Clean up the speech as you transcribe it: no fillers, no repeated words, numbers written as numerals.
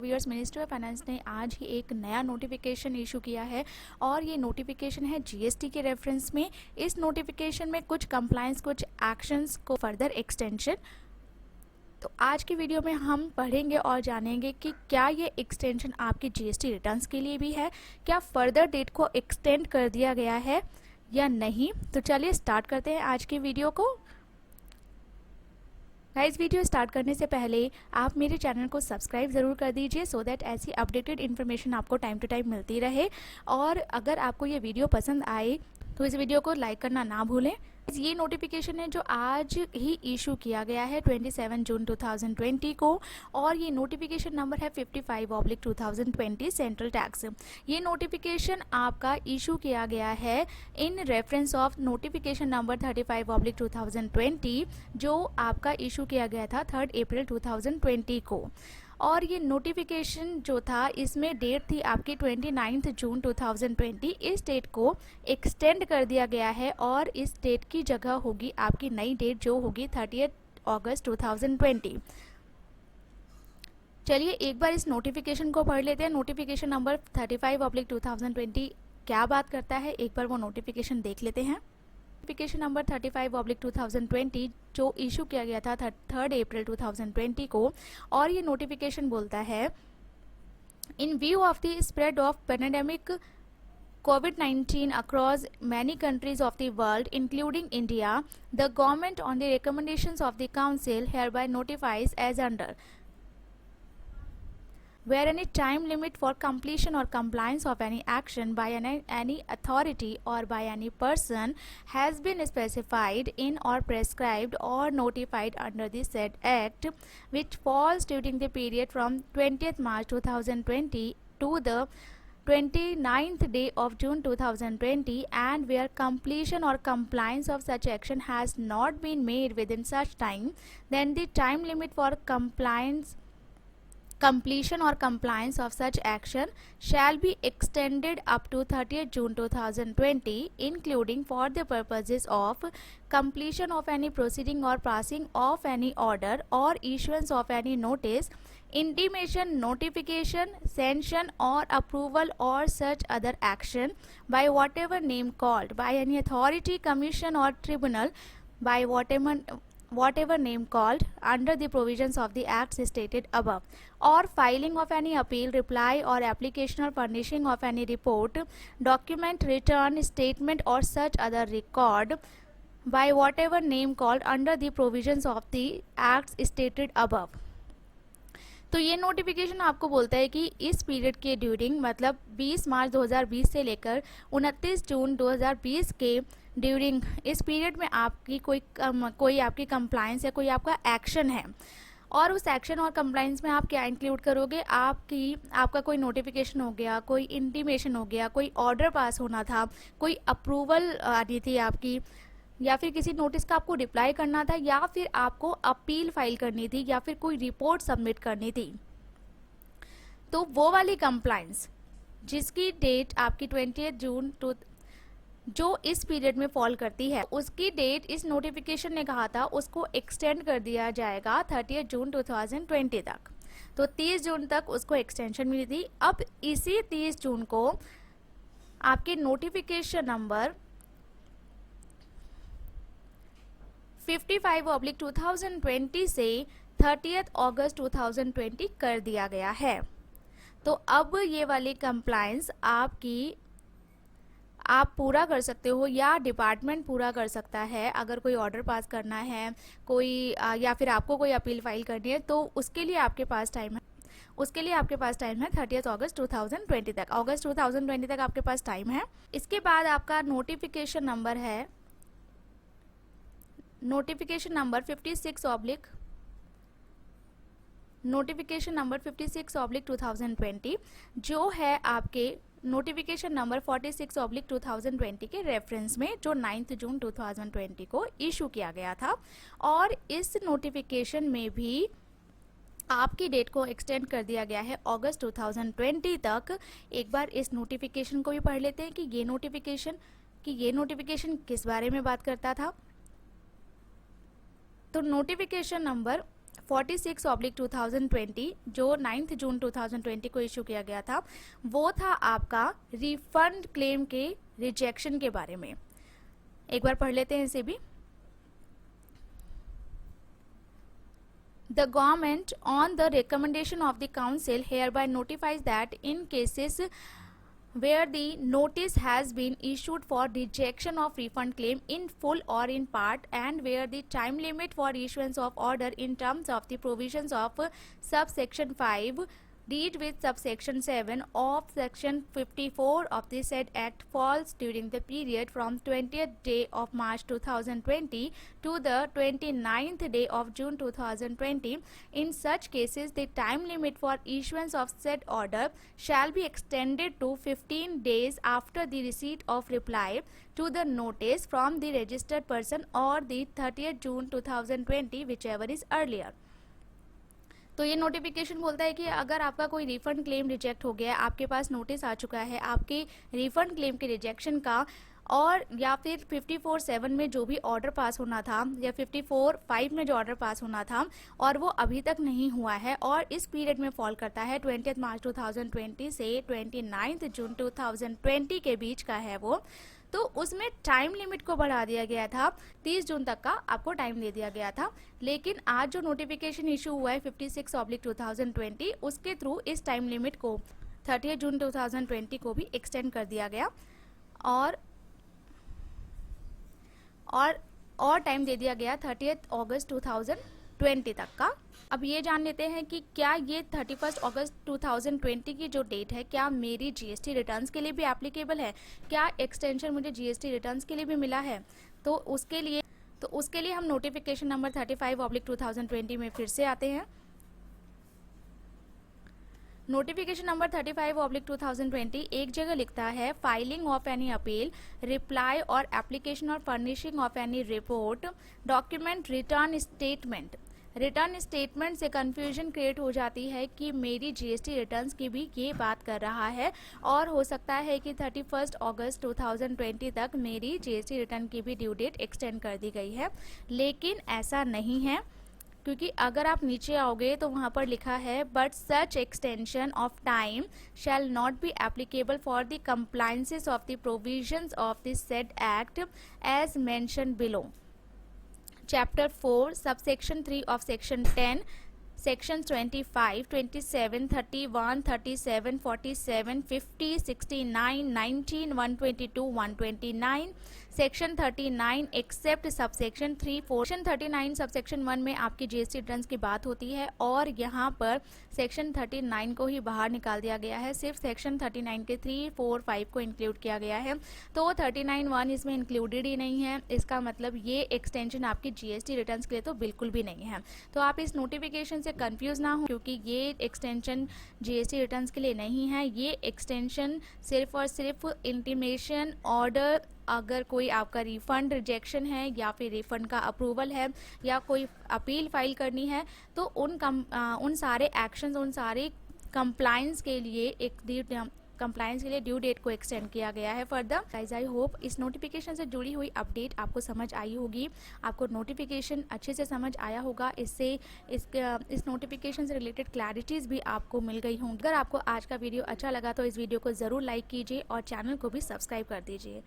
Viewers, ministry of finance ने आज ही एक नया नोटिफिकेशन इशू किया है और ये नोटिफिकेशन है जीएसटी के रेफरेंस में। इस नोटिफिकेशन में कुछ कंप्लायंस, कुछ एक्शंस को फर्दर एक्सटेंशन। तो आज की वीडियो में हम पढ़ेंगे और जानेंगे कि क्या ये एक्सटेंशन आपके जीएसटी रिटर्न्स के लिए भी है, क्या फर्दर डेट को एक्सटेंड कर दिया गया है या नहीं। तो चलिए स्टार्ट करते हैं आज की वीडियो को। गाइस, वीडियो स्टार्ट करने से पहले आप मेरे चैनल को सब्सक्राइब ज़रूर कर दीजिए सो दैट ऐसी अपडेटेड इन्फॉर्मेशन आपको टाइम टू टाइम मिलती रहे। और अगर आपको ये वीडियो पसंद आए तो इस वीडियो को लाइक करना ना भूलें। ये नोटिफिकेशन है जो आज ही इशू किया गया है 27 जून 2020 को और ये नोटिफिकेशन नंबर है 55/2020 सेंट्रल टैक्स। ये नोटिफिकेशन आपका इशू किया गया है in reference of notification number 35/2020 जो आपका इशू किया गया था 3 अप्रैल 2020 को। और ये नोटिफिकेशन जो था इसमें डेट थी आपकी 29 जून 2020। इस डेट को एक्सटेंड कर दिया गया है और इस डेट की जगह होगी आपकी नई डेट जो होगी 30 अगस्त 2020। चलिए एक बार इस नोटिफिकेशन को पढ़ लेते हैं। नोटिफिकेशन नंबर 35/2020 क्या बात करता है, एक बार वो नोटिफिकेशन देख लेते हैं। नोटिफिकेशन नंबर 35/2020 जो इशू किया गया था 3 अप्रैल 2020 को और ये नोटिफिकेशन बोलता है, इन view of the spread of pandemic COVID-19 across many countries of the world, including India, the government, on the recommendations of the Council, hereby notifies as under. Where any time limit for completion or compliance of any action by any authority or by any person has been specified in or prescribed or notified under the said Act, which falls during the period from 20th March 2020 to the 29th day of June 2020, and where completion or compliance of such action has not been made within such time, then the time limit for completion or compliance of such action shall be extended up to 30th June 2020, including for the purposes of completion of any proceeding or passing of any order or issuance of any notice, intimation, notification, sanction or approval or such other action by whatever name called, by any authority, commission or tribunal, by whatever name called under the provisions of the acts stated above, or filing of any appeal, reply or application or furnishing of any report, document, return, statement or such other record by whatever name called under the provisions of the acts stated above। तो ये notification आपको बोलता है कि इस period के during, मतलब 20 मार्च 2020 से लेकर 29 जून 2020 के ड्यूरिंग, इस पीरियड में आपकी कोई आपकी कंप्लायंस या कोई आपका एक्शन है और उस एक्शन और कंप्लायंस में आप क्या इंक्लूड करोगे, आपका कोई नोटिफिकेशन हो गया, कोई इंटीमेशन हो गया, कोई ऑर्डर पास होना था, कोई अप्रूवल आनी थी आपकी, या फिर किसी नोटिस का आपको रिप्लाई करना था, या फिर आपको अपील फाइल करनी थी, या फिर कोई रिपोर्ट सबमिट करनी थी। तो वो वाली कंप्लायंस जिसकी डेट आपकी 20 जून जो इस पीरियड में फॉल करती है, उसकी डेट इस नोटिफिकेशन ने कहा था उसको एक्सटेंड कर दिया जाएगा 30 जून 2020 तक। तो 30 जून तक उसको एक्सटेंशन मिली थी। अब इसी 30 जून को आपके नोटिफिकेशन नंबर 55/2020 से 30 अगस्त 2020 कर दिया गया है। तो अब ये वाली कंप्लायंस आप पूरा कर सकते हो या डिपार्टमेंट पूरा कर सकता है। अगर कोई ऑर्डर पास करना है, या फिर आपको कोई अपील फाइल करनी है, तो उसके लिए आपके पास टाइम है। 30 अगस्त 2020 तक, अगस्त 2020 तक आपके पास टाइम है। इसके बाद आपका नोटिफिकेशन नंबर है नोटिफिकेशन नंबर 56/2020 जो है आपके नोटिफिकेशन नंबर 46/2020 के रेफरेंस में, जो 9 जून 2020 को इशू किया गया था। और इस नोटिफिकेशन में भी आपकी डेट को एक्सटेंड कर दिया गया है अगस्त 2020 तक। एक बार इस नोटिफिकेशन को भी पढ़ लेते हैं कि ये नोटिफिकेशन किस बारे में बात करता था। तो नोटिफिकेशन नंबर 46/2020 जो 9 जून 2020 को इशू किया गया था, वो था आपका रिफंड क्लेम के रिजेक्शन के बारे में। एक बार पढ़ लेते हैं इसे भी। The government, on the recommendation of the council, hereby notifies that in cases where the notice has been issued for rejection of refund claim in full or in part, and where the time limit for issuance of order in terms of the provisions of subsection 5 deed with subsection 7 of section 54 of the said act falls during the period from 20th day of March 2020 to the 29th day of June 2020. In such cases, the time limit for issuance of said order shall be extended to 15 days after the receipt of reply to the notice from the registered person or the 30th June 2020, whichever is earlier. तो ये notification बोलता है कि अगर आपका कोई refund claim reject हो गया है, आपके पास नोटिस आ चुका है आपके रिफंड क्लेम के रिजेक्शन का, और या फिर 54(7) में जो भी ऑर्डर पास होना था या 54(5) में जो ऑर्डर पास होना था और वो अभी तक नहीं हुआ है और इस पीरियड में फॉल करता है 20 मार्च 2020 से 29 जून 2020 के बीच का है वो, तो उसमें टाइम लिमिट को बढ़ा दिया गया था, 30 जून तक का आपको टाइम दे दिया गया था। लेकिन आज जो नोटिफिकेशन इशू हुआ है 56/2020, उसके थ्रू इस टाइम लिमिट को 30 जून 2020 को भी एक्सटेंड कर दिया गया और टाइम दे दिया गया 30 अगस्त 2020 तक का। अब ये जान लेते हैं कि क्या ये 31 अगस्त 2020 की जो डेट है, क्या मेरी जीएसटी रिटर्न्स के लिए भी एप्लीकेबल है, क्या एक्सटेंशन मुझे जीएसटी रिटर्न्स के लिए भी मिला है। तो उसके लिए हम नोटिफिकेशन नंबर 35/2020 में फिर से आते हैं। नोटिफिकेशन नंबर 35/2020 एक जगह लिखता है filing of any appeal, reply और एप्लीकेशन और furnishing of any report, document, return statement. Return statement से कंफ्यूजन क्रिएट हो जाती है कि मेरी जीएसटी रिटर्न्स की भी ये बात कर रहा है और हो सकता है कि 31 अगस्त 2020 तक मेरी जीएसटी रिटर्न की भी ड्यू डेट एक्सटेंड कर दी गई है, लेकिन ऐसा नहीं है, क्योंकि अगर आप नीचे आओगे तो वहाँ पर लिखा है but such extension of time shall not be applicable for the compliances of the provisions of the said act as mention below. Chapter 4, subsection 3 of section 10, sections 25, 27, 31, 37, 47, 50, 69, 19, 122, 129, section 39 except subsection 3, 4। Section 39 subsection 1 में आपकी GST returns की बात होती है और यहाँ पर section 39 को ही बाहर निकाल दिया गया है, सिर्फ सेक्शन 39 के 3, 4, 5 को इंक्लूड किया गया है। तो 39(1) इसमें इंक्लूडेड ही नहीं है, इसका मतलब ये एक्सटेंशन आपकी जीएसटी रिटर्न्स के लिए तो बिल्कुल भी नहीं है। तो आप इस नोटिफिकेशन से कंफ्यूज ना हो, क्योंकि ये एक्सटेंशन जीएसटी रिटर्न्स के लिए नहीं है। ये एक्सटेंशन सिर्फ और सिर्फ इंटीमेशन ऑर्डर, अगर कोई आपका रिफंड रिजेक्शन है या फिर रिफंड का अप्रूवल है या कोई अपील फाइल करनी है, तो उन सारे एक्शंस, उन सारे कंप्लायंस के लिए ड्यू डेट को एक्सटेंड किया गया है फर्दर। गाइस, आई होप इस नोटिफिकेशन से जुड़ी हुई अपडेट आपको समझ आई होगी, आपको नोटिफिकेशन अच्छे से समझ आया होगा, इससे इस नोटिफिकेशन से रिलेटेड क्लैरिटीज़ भी आपको मिल गई होंगी। अगर आपको आज का वीडियो अच्छा लगा तो इस वीडियो को ज़रूर लाइक कीजिए और चैनल को भी सब्सक्राइब कर दीजिए।